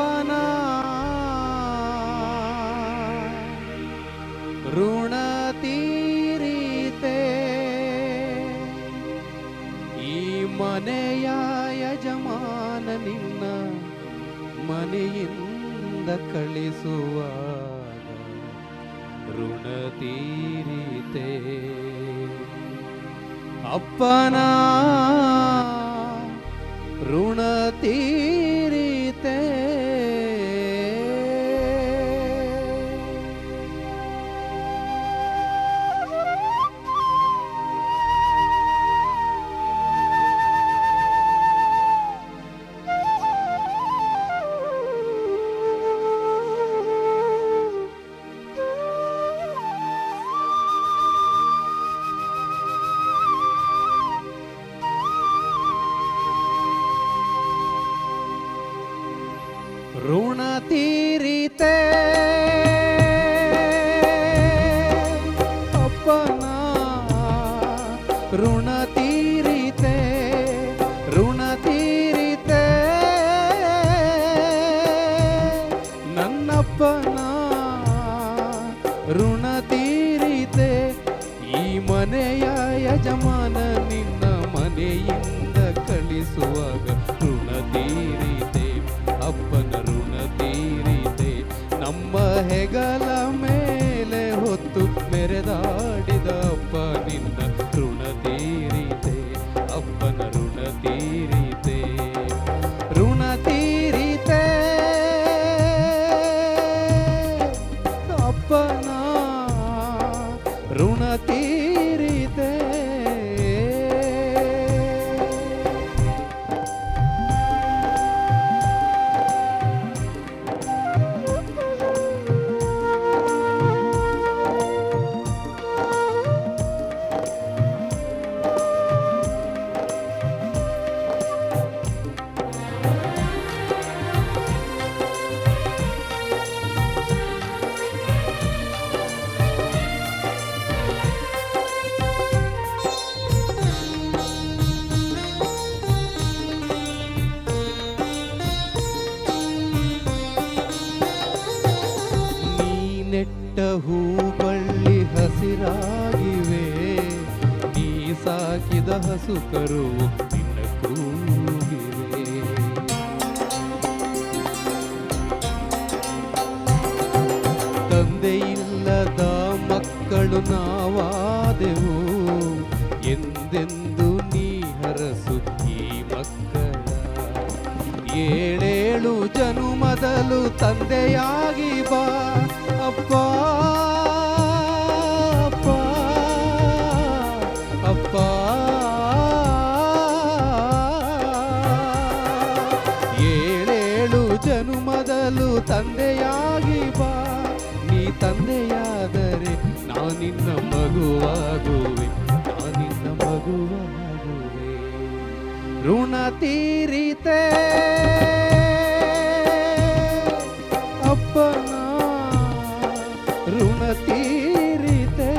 ಅಪ್ಪನ ಋಣ ತೀರಿತೆ ಈ ಮನೆಯ ಯಜಮಾನ ನಿನ್ನ ಮನೆಯಿಂದ ಕಳಿಸುವಾಗ ಋಣ ತೀರಿತೆ ಅಪ್ಪನ ಋಣ ತೀರಿತೆ ಋಣ ತೀರಿತೆ ಅಪ್ಪನ ಋಣ ತೀರಿತೆ ಋಣ ತೀರಿತೆ ನನ್ನಪ್ಪನ ಋಣ ತೀರಿತೆ ಈ ಮನೆಯ ಯಜಮಾನ ನಿನ್ನ ಮನೆಯಿಂದ ಕಳಿಸುವಾಗ ಋಣ ತೀರಿತೆ ಅಪ್ಪನ ಋಣ ತೀರಿತೆ ನಮ್ಮ ಹೆಗಲ ಮೇಲೆ ಹೊತ್ತು ಮೆರೆದಾಡಿದ ಅಪ್ಪ ನಿನ್ನ ಋಣ ತೀರಿತೆ ಅಪ್ಪನ ಋಣ ತೀರಿತೆ ಋಣ ತೀರಿತೆ ಅಪ್ಪನ ಋಣ ತೀರಿತೆ ನೆಟ್ಟ ಹೂಬಳ್ಳಿ ಹಸಿರಾಗಿವೆ ನೀ ಸಾಕಿದ ಹಸು ಕರು ನಿನ್ನ ಕೂಗಿವೆ ತಂದೆಯಿಲ್ಲದ ಮಕ್ಕಳು ನಾವಾದೆವು ಎಂದೆಂದು ನೀ ಹರಸು ಈ ಮಕ್ಕಳ ಏಳೇಳು ಜನುಮದಲು ತಂದೆಯಾಗಿ ಬಾ ಅಪ್ಪ ಅಪ್ಪ ಅಪ್ಪ ಏಳೇಳು ಜನುಮದಲು ತಂದೆಯಾಗಿ ಬಾ ನೀ ತಂದೆಯಾದರೆ ನಾನಿನ್ನ ಮಗುವಾಗುವೆ ನಾನಿನ್ನ ಮಗುವಾಗುವೆ ಋಣ ತೀರಿತೆ ಅಪ್ಪನ ಋಣ ತೀರಿತೆ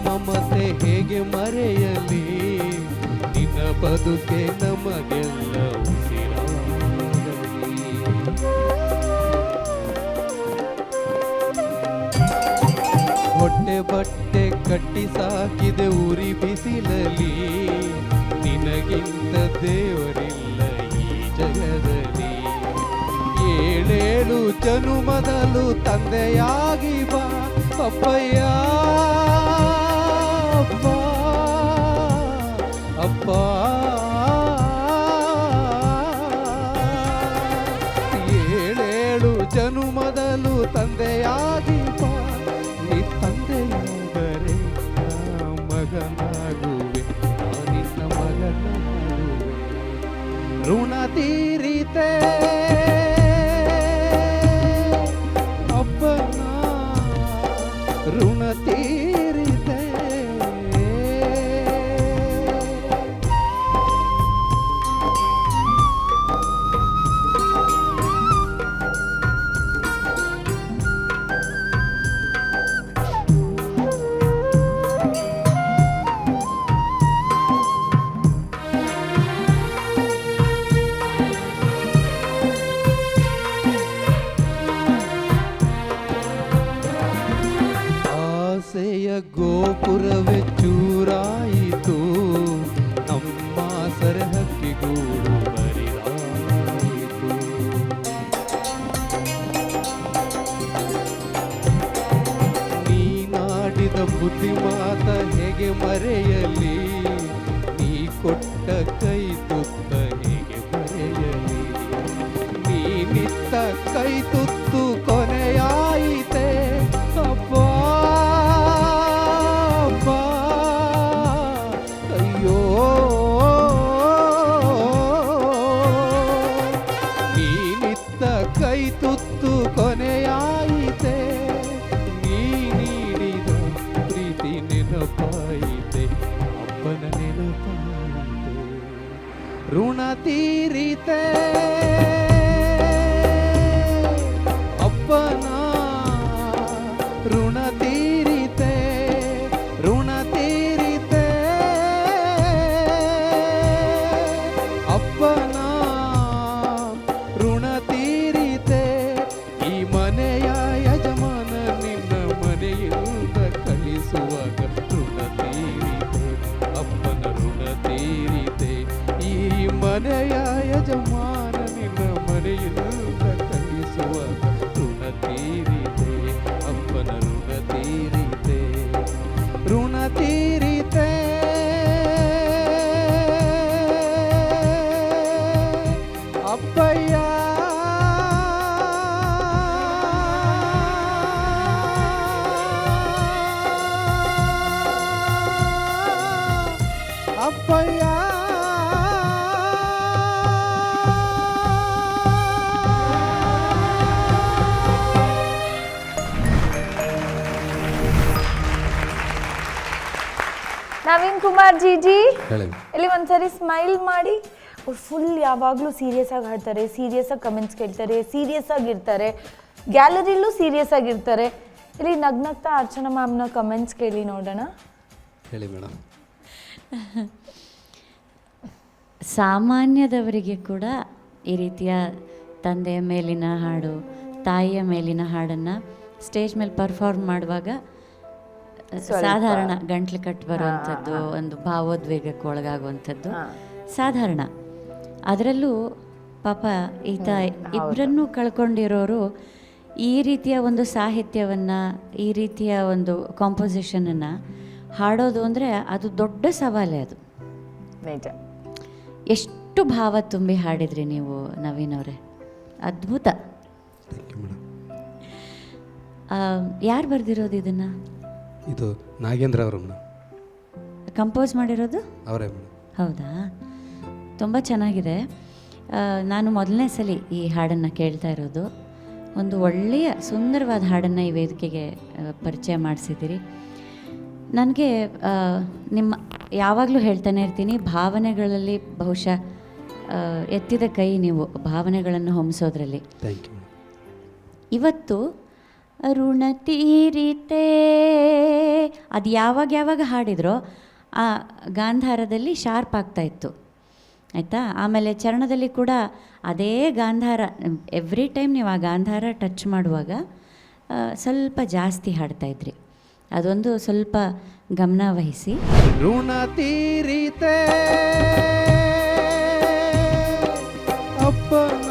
ಮಮತೆ ಹೇಗೆ ಮರೆಯಲಿ ನಿನ್ನ ಬದುಕೆ ನಮಗೆಲ್ಲ ಉಸಿರಾಗಲಿ ಹೊಟ್ಟೆ ಬಟ್ಟೆ ಕಟ್ಟಿ ಸಾಕಿದೆ ಉರಿ ಬಿಸಿಲಲಿ ನಿನಗಿಂತ ದೇವರಿಲ್ಲ ಈ ಜಗದಲ್ಲಿ ಏಳೇಳು ಜನುಮದಲು ತಂದೆಯಾಗಿ ಬಾ ಅಪ್ಪಯ್ಯ ಅಪ್ಪ ಅಪ್ಪ ಏಳೇಳು ಜನುಮದಲು ತಂದೆಯಾಗಿ ಬಾ ನೀ ತಂದೆಯಾದರೆ ಮಗನಾಗುವೆ ನಿನ್ನ ಮಗನ ಋಣ ತೀರಿತೆ ಅಪ್ಪನ ಋಣ ತೀರಿತೆ. ಆಸೆಯ ಗೋಪುರವೇ ಚೂರಾಯಿತು, ನಮ್ಮ ಸರಹಕ್ಕಿಗೂಡು ಬರಿದಾಯಿತು. ನೀನಾಡಿದ ಬುದ್ಧಿ ಮಾತ ಹೇಗೆ ಮರೆಯಲಿ, ನೀ ಕೊಟ್ಟ ಕೈ ತುತ್ತ ಹೇಗೆ ಮರೆಯಲಿ. ನೀನಿತ್ತ ಕೈ ತುತ್ತು ಕೊನೆಯಾಯಿತೆ ಅಪ್ಪ. ಅಯ್ಯೋ ನೀನಿತ್ತ ಕೈ ತುತ್ತು ಕೊನೆಯಾಯಿತೆ. ನೀ ನೀಡಿದ ಪ್ರೀತಿ ನೆನಪಾಯಿತೆ, ಅಪ್ಪನ ನೆನಪಾಯಿತೆ. ಋಣ ತೀರಿತೆ ಅಪ್ಪನ ಋಣ ತೀರಿತೆ, ಋಣ ತೀರಿತೆ ಅಪ್ಪನ ಋಣ ತೀರಿತೆ. ಈ ಮನೆಯ ಯಜಮಾನ ನಿನ್ನ ಮನೆಯಿಂದ ಕಳಿಸುವಾಗ ಋಣ ತೀರಿತೆ, ಅಪ್ಪನ ಋಣ ತೀರಿತೆ. ಈ ಮನೆಯ ಯಜಮಾನ ನಿನ್ನ ಮನೆಯಿಂದ ಕಳಿಸುವಾಗ ಋಣ ತೀರಿತೆ, ಅಪ್ಪನ ಋಣ ತೀರಿತೆ, ಋಣ ತೀರಿತೆ. ಅಪ್ಪಯ್ಯ ಅಪ್ಪಯ್ಯ. ನವೀನ್ ಕುಮಾರ್ ಜೀಜಿ ಇಲ್ಲಿ ಒಂದ್ಸರಿ ಸ್ಮೈಲ್ ಮಾಡಿ. ಅವ್ರು ಫುಲ್ ಯಾವಾಗಲೂ ಸೀರಿಯಸ್ ಆಗಿ ಹಾಡ್ತಾರೆ, ಸೀರಿಯಸ್ ಆಗಿ ಕಮೆಂಟ್ಸ್ ಕೇಳ್ತಾರೆ, ಸೀರಿಯಸ್ ಆಗಿರ್ತಾರೆ, ಗ್ಯಾಲರಿಲೂ ಸೀರಿಯಸ್ ಆಗಿರ್ತಾರೆ. ಇಲ್ಲಿ ನಗ್ನಗ್ತಾ ಅರ್ಚನಾ ಮ್ಯಾಮ್ನ ಕಮೆಂಟ್ಸ್ ಕೇಳಿ ನೋಡೋಣ. ಹೇಳಿ ಮೇಡಮ್. ಸಾಮಾನ್ಯದವರಿಗೆ ಕೂಡ ಈ ರೀತಿಯ ತಂದೆಯ ಮೇಲಿನ ಹಾಡು, ತಾಯಿಯ ಮೇಲಿನ ಹಾಡನ್ನು ಸ್ಟೇಜ್ ಮೇಲೆ ಪರ್ಫಾರ್ಮ್ ಮಾಡುವಾಗ ಸಾಧಾರಣ ಗಂಟ್ಲು ಕಟ್ಟು ಬರುವಂಥದ್ದು, ಒಂದು ಭಾವೋದ್ವೇಗಕ್ಕೆ ಒಳಗಾಗುವಂಥದ್ದು ಸಾಧಾರಣ. ಅದರಲ್ಲೂ ಪಾಪ ಈತ ಇಬ್ಬರನ್ನೂ ಕಳ್ಕೊಂಡಿರೋರು ಈ ರೀತಿಯ ಒಂದು ಸಾಹಿತ್ಯವನ್ನು, ಈ ರೀತಿಯ ಒಂದು ಕಾಂಪೋಸಿಷನನ್ನು ಹಾಡೋದು ಅಂದರೆ ಅದು ದೊಡ್ಡ ಸವಾಲೇ. ಅದು ನಿಜ. ಎಷ್ಟು ಭಾವ ತುಂಬಿ ಹಾಡಿದ್ರಿ ನೀವು ನವೀನ್ ಅವರೇ, ಅದ್ಭುತ. ಯಾರು ಬರೆದಿರೋದು ಇದನ್ನು? ಇದು ನಾಗೇಂದ್ರ ಅವರು ಕಂಪೋಸ್ ಮಾಡಿರೋದು ಅವರೇ. ಹೌದಾ? ತುಂಬ ಚೆನ್ನಾಗಿದೆ. ನಾನು ಮೊದಲನೇ ಸಲ ಈ ಹಾಡನ್ನು ಕೇಳ್ತಾ ಇರೋದು. ಒಂದು ಒಳ್ಳೆಯ ಸುಂದರವಾದ ಹಾಡನ್ನು ಈ ವೇದಿಕೆಗೆ ಪರಿಚಯ ಮಾಡಿಸಿದ್ದೀರಿ. ನನಗೆ ನಿಮ್ಮ ಯಾವಾಗಲೂ ಹೇಳ್ತಾನೆ ಇರ್ತೀನಿ, ಭಾವನೆಗಳಲ್ಲಿ ಬಹುಶಃ ಎತ್ತಿದ ಕೈ ನೀವು, ಭಾವನೆಗಳನ್ನು ಹೊಮ್ಮಿಸೋದ್ರಲ್ಲಿ. ಇವತ್ತು ಋಣ ತೀರಿತೆ ಅದು ಯಾವಾಗ ಹಾಡಿದ್ರೋ ಆ ಗಾಂಧಾರದಲ್ಲಿ ಶಾರ್ಪ್ ಆಗ್ತಾಯಿತ್ತು, ಆಯಿತಾ? ಆಮೇಲೆ ಚರಣದಲ್ಲಿ ಕೂಡ ಅದೇ ಗಾಂಧಾರ, ಎವ್ರಿ ಟೈಮ್ ನೀವು ಆ ಗಾಂಧಾರ ಟಚ್ ಮಾಡುವಾಗ ಸ್ವಲ್ಪ ಜಾಸ್ತಿ ಹಾಡ್ತಾಯಿದ್ರಿ. ಅದೊಂದು ಸ್ವಲ್ಪ ಗಮನ ವಹಿಸಿ. ಋಣ ತೀರಿತೆ ಅಪ್ಪನ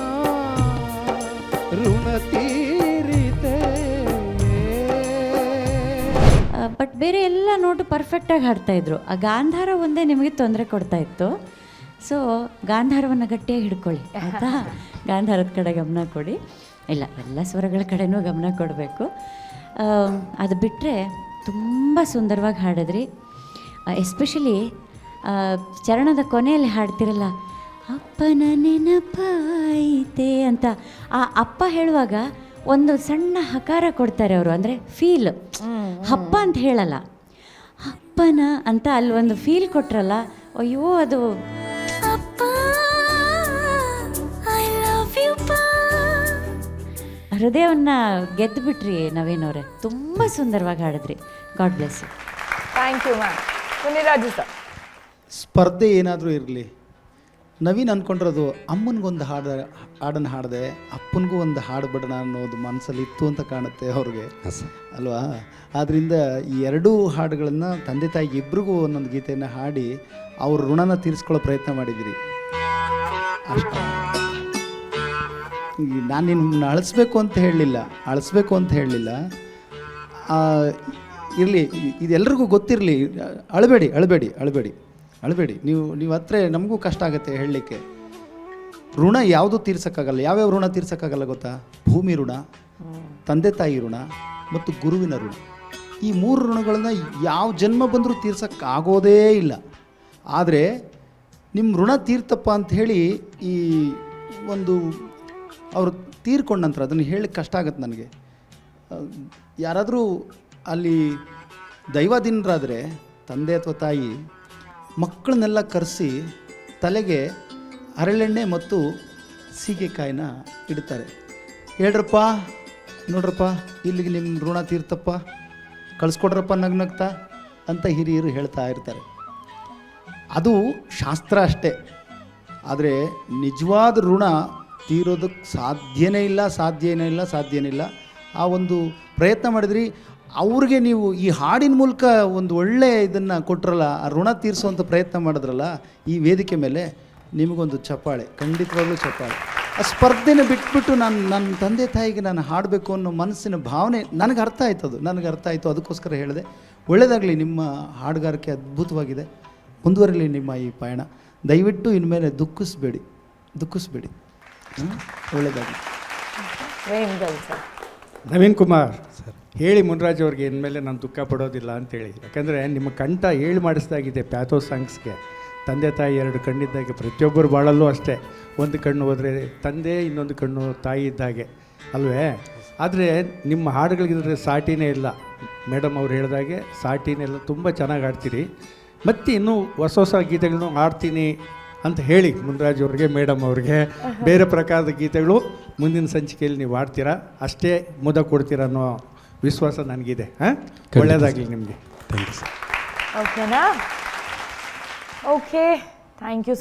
ಋಣ ತೀರಿತೆ. ಬಟ್ ಬೇರೆ ಎಲ್ಲ ನೋಟು ಪರ್ಫೆಕ್ಟಾಗಿ ಹಾಡ್ತಾಯಿದ್ರು. ಆ ಗಾಂಧಾರ ಒಂದೇ ನಿಮಗೆ ತೊಂದರೆ ಕೊಡ್ತಾಯಿತ್ತು. ಸೊ ಗಾಂಧಾರವನ್ನು ಗಟ್ಟಿಯಾಗಿ ಹಿಡ್ಕೊಳ್ಳಿ, ಆಯಿತಾ? ಗಾಂಧಾರದ ಕಡೆ ಗಮನ ಕೊಡಿ. ಇಲ್ಲ, ಎಲ್ಲ ಸ್ವರಗಳ ಕಡೆನೂ ಗಮನ ಕೊಡಬೇಕು. ಅದು ಬಿಟ್ಟರೆ ತುಂಬ ಸುಂದರವಾಗಿ ಹಾಡಿದ್ರಿ. ಎಸ್ಪೆಷಲಿ ಚರಣದ ಕೊನೆಯಲ್ಲಿ ಹಾಡ್ತಿರಲ್ಲ, ಅಪ್ಪನ ನೆನಪಾಯಿತೆ ಅಂತ ಆ ಅಪ್ಪ ಹೇಳುವಾಗ ಒಂದು ಸಣ್ಣ ಹಕಾರ ಕೊಡ್ತಾರೆ ಅವರು, ಅಂದರೆ ಫೀಲ್. ಅಪ್ಪ ಅಂತ ಹೇಳಲ್ಲ, ಅಪ್ಪನ ಅಂತ ಅಲ್ಲಿ ಒಂದು ಫೀಲ್ ಕೊಟ್ರಲ್ಲ, ಅಯ್ಯೋ ಅದು ಹೃದಯವನ್ನು ಗೆದ್ದು ಬಿಟ್ರಿ ನವೀನವ್ರೆ. ತುಂಬ ಸುಂದರವಾಗಿ ಹಾಡಿದ್ರಿ. God bless you. Thank you ma'am. Muniraju sir. ಸ್ಪರ್ಧೆ ಏನಾದರೂ ಇರಲಿ, ನವೀನ್ ಅಂದ್ಕೊಂಡಿರೋದು ಅಮ್ಮನಿಗೊಂದು ಹಾಡನ್ನು ಹಾಡಿದೆ, ಅಪ್ಪನಿಗೂ ಒಂದು ಹಾಡು ಬಿಡೋಣ ಅನ್ನೋದು ಮನಸ್ಸಲ್ಲಿ ಇತ್ತು ಅಂತ ಕಾಣುತ್ತೆ ಅವ್ರಿಗೆ, ಹಾಂ ಸರ್. ಅಲ್ವಾ? ಆದ್ದರಿಂದ ಈ ಎರಡೂ ಹಾಡುಗಳನ್ನು ತಂದೆ ತಾಯಿಗೆ ಇಬ್ರಿಗೂ ಒಂದೊಂದು ಗೀತೆಯನ್ನು ಹಾಡಿ ಅವ್ರ ಋಣನ ತೀರಿಸ್ಕೊಳ್ಳೋ ಪ್ರಯತ್ನ ಮಾಡಿದಿರಿ. ಅಷ್ಟೇ. ನಾನು ನಿಮ್ಮನ್ನ ಅಳಿಸ್ಬೇಕು ಅಂತ ಹೇಳಲಿಲ್ಲ. ಇರಲಿ, ಇದೆಲ್ಲರಿಗೂ ಗೊತ್ತಿರಲಿ. ಅಳಬೇಡಿ. ನೀವು ಹತ್ರ ನಮಗೂ ಕಷ್ಟ ಆಗುತ್ತೆ ಹೇಳಲಿಕ್ಕೆ. ಋಣ ಯಾವುದೂ ತೀರ್ಸೋಕ್ಕಾಗಲ್ಲ. ಯಾವ್ಯಾವ ಋಣ ತೀರ್ಸೋಕ್ಕಾಗಲ್ಲ ಗೊತ್ತಾ? ಭೂಮಿ ಋಣ, ತಂದೆ ತಾಯಿ ಋಣ ಮತ್ತು ಗುರುವಿನ ಋಣ. ಈ 3 ಋಣಗಳನ್ನ ಯಾವ ಜನ್ಮ ಬಂದರೂ ತೀರ್ಸೋಕ್ಕಾಗೋದೇ ಇಲ್ಲ. ಆದರೆ ನಿಮ್ಮ ಋಣ ತೀರ್ತಪ್ಪ ಅಂಥೇಳಿ ಈ ಒಂದು ಅವರು ತೀರ್ಕೊಂಡ ನಂತರ ಅದನ್ನು ಹೇಳಕ್ಕೆ ಕಷ್ಟ ಆಗುತ್ತೆ ನನಗೆ. ಯಾರಾದರೂ ಅಲ್ಲಿ ದೈವಾಧೀನರಾದರೆ ತಂದೆ ಅಥವಾ ತಾಯಿ ಮಕ್ಕಳನ್ನೆಲ್ಲ ಕರೆಸಿ ತಲೆಗೆ ಹರಳೆಣ್ಣೆ ಮತ್ತು ಸೀಗೆಕಾಯಿನ ಇಡ್ತಾರೆ. ಹೇಳ್ರಪ್ಪ, ನೋಡ್ರಪ್ಪ, ಇಲ್ಲಿಗೆ ನಿಮ್ಮ ಋಣ ತೀರ್ತಪ್ಪ, ಕಳಿಸ್ಕೊಡ್ರಪ್ಪ ನಗ್ನಗ್ತಾ ಅಂತ ಹಿರಿಯರು ಹೇಳ್ತಾ ಇರ್ತಾರೆ. ಅದು ಶಾಸ್ತ್ರ ಅಷ್ಟೇ. ಆದರೆ ನಿಜವಾದ ಋಣ ತೀರೋದಕ್ಕೆ ಸಾಧ್ಯನೇ ಇಲ್ಲ. ಆ ಒಂದು ಪ್ರಯತ್ನ ಮಾಡಿದ್ರಿ. ಅವ್ರಿಗೆ ನೀವು ಈ ಹಾಡಿನ ಮೂಲಕ ಒಂದು ಒಳ್ಳೆ ಇದನ್ನು ಕೊಟ್ರಲ್ಲ, ಆ ಋಣ ತೀರಿಸುವಂಥ ಪ್ರಯತ್ನ ಮಾಡಿದ್ರಲ್ಲ ಈ ವೇದಿಕೆ ಮೇಲೆ, ನಿಮಗೊಂದು ಚಪ್ಪಾಳೆ, ಖಂಡಿತವಾಗ್ಲೂ ಚಪ್ಪಾಳೆ. ಆ ಸ್ಪರ್ಧೆನ ಬಿಟ್ಬಿಟ್ಟು ನನ್ನ ತಂದೆ ತಾಯಿಗೆ ನಾನು ಹಾಡಬೇಕು ಅನ್ನೋ ಮನಸ್ಸಿನ ಭಾವನೆ ನನಗೆ ಅರ್ಥ ಆಯಿತು. ಅದಕ್ಕೋಸ್ಕರ ಹೇಳಿದೆ. ಒಳ್ಳೆಯದಾಗಲಿ. ನಿಮ್ಮ ಹಾಡುಗಾರಿಕೆ ಅದ್ಭುತವಾಗಿದೆ. ಮುಂದುವರಿಲಿ ನಿಮ್ಮ ಈ ಪಯಣ. ದಯವಿಟ್ಟು ಇನ್ಮೇಲೆ ದುಃಖಿಸ್ಬೇಡಿ. ಒಳ್ಳೆಯದಾಗಲಿ. ನವೀನ್ ಕುಮಾರ್ ಸರ್ ಹೇಳಿ ಮುನ್ರಾಜ್ ಅವ್ರಿಗೆ ಇನ್ಮೇಲೆ ನಾನು ದುಃಖ ಪಡೋದಿಲ್ಲ ಅಂತೇಳಿ. ಯಾಕಂದರೆ ನಿಮ್ಮ ಕಂಠ ಹೇಳಿ ಮಾಡಿಸ್ದಾಗಿದೆ ಪ್ಯಾಥೋ ಸಾಂಗ್ಸ್ಗೆ. ತಂದೆ ತಾಯಿ 2 ಕಣ್ಣಿದ್ದಾಗೆ ಪ್ರತಿಯೊಬ್ಬರು ಬಾಳಲ್ಲೂ ಅಷ್ಟೇ. ಒಂದು ಕಣ್ಣು ಹೋದರೆ ತಂದೆ, ಇನ್ನೊಂದು ಕಣ್ಣು ತಾಯಿ ಇದ್ದಾಗೆ ಅಲ್ವೇ? ಆದರೆ ನಿಮ್ಮ ಹಾಡುಗಳಿಗಿದ್ರೆ ಸಾಟಿನೇ ಇಲ್ಲ. ಮೇಡಮ್ ಅವ್ರು ಹೇಳಿದಾಗೆ ಸಾಟಿನೇ ಇಲ್ಲ. ತುಂಬ ಚೆನ್ನಾಗಿ ಹಾಡ್ತೀರಿ. ಮತ್ತು ಇನ್ನೂ ಹೊಸ ಗೀತೆಗಳನ್ನು ಹಾಡ್ತೀನಿ ಅಂತ ಹೇಳಿ ಮುನ್ರಾಜ್ ಅವ್ರಿಗೆ, ಮೇಡಮ್ ಅವ್ರಿಗೆ ಬೇರೆ ಪ್ರಕಾರದ ಗೀತೆಗಳು ಮುಂದಿನ ಸಂಚಿಕೆಯಲ್ಲಿ ನೀವು ಹಾಡ್ತೀರಾ, ಅಷ್ಟೇ ಮುದ ಕೊಡ್ತೀರ ಅನ್ನೋ ವಿಶ್ವಾಸ ನನಗಿದೆ. ಒಳ್ಳೆಯದಾಗಲಿ ನಿಮಗೆ. Thank you sir. ಓಕೆನಾ? Okay, thank you.